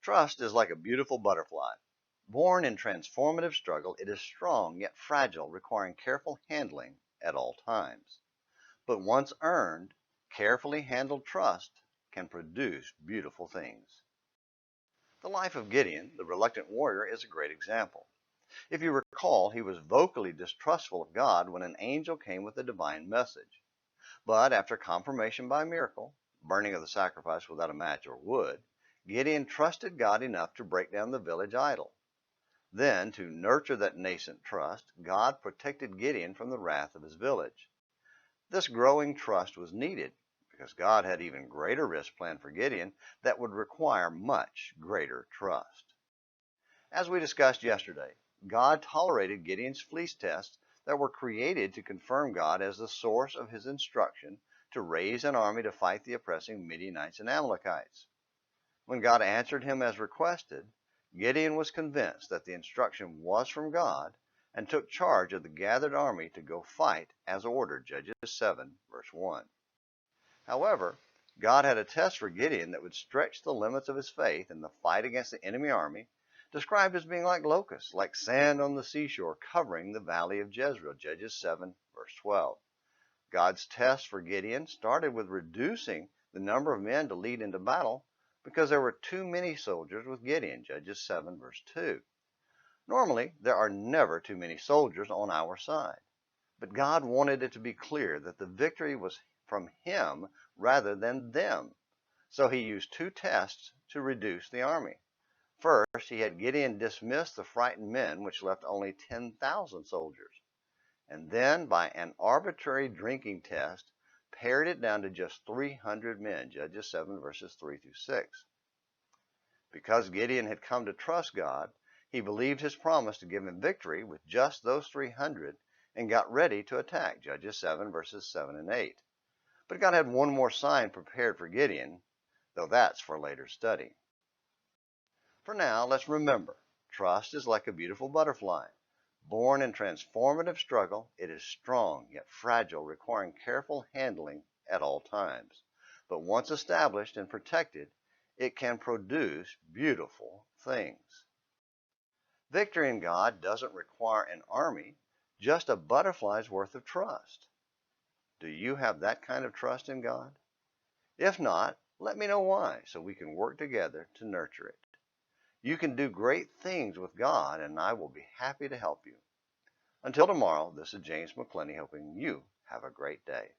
Trust is like a beautiful butterfly. Born in transformative struggle, it is strong yet fragile, requiring careful handling at all times. But once earned, carefully handled trust can produce beautiful things. The life of Gideon, the reluctant warrior, is a great example. If you recall, he was vocally distrustful of God when an angel came with a divine message. But after confirmation by miracle, burning of the sacrifice without a match or wood, Gideon trusted God enough to break down the village idol. Then, to nurture that nascent trust, God protected Gideon from the wrath of his village. This growing trust was needed because God had even greater risks planned for Gideon that would require much greater trust. As we discussed yesterday, God tolerated Gideon's fleece tests that were created to confirm God as the source of his instruction to raise an army to fight the oppressing Midianites and Amalekites. When God answered him as requested, Gideon was convinced that the instruction was from God and took charge of the gathered army to go fight as ordered, Judges 7, verse 1. However, God had a test for Gideon that would stretch the limits of his faith in the fight against the enemy army, described as being like locusts, like sand on the seashore covering the valley of Jezreel, Judges 7, verse 12. God's test for Gideon started with reducing the number of men to lead into battle because there were too many soldiers with Gideon, Judges 7, verse 2. Normally, there are never too many soldiers on our side, but God wanted it to be clear that the victory was from him rather than them. So he used two tests to reduce the army. First, he had Gideon dismiss the frightened men, which left only 10,000 soldiers. And then, by an arbitrary drinking test, pared it down to just 300 men, Judges 7, verses 3 through 6. Because Gideon had come to trust God, he believed his promise to give him victory with just those 300 and got ready to attack, Judges 7, verses 7 and 8. But God had one more sign prepared for Gideon, though that's for later study. For now, let's remember, trust is like a beautiful butterfly. Born in transformative struggle, it is strong yet fragile, requiring careful handling at all times. But once established and protected, it can produce beautiful things. Victory in God doesn't require an army, just a butterfly's worth of trust. Do you have that kind of trust in God? If not, let me know why so we can work together to nurture it. You can do great things with God, and I will be happy to help you. Until tomorrow, this is James McClenny hoping you have a great day.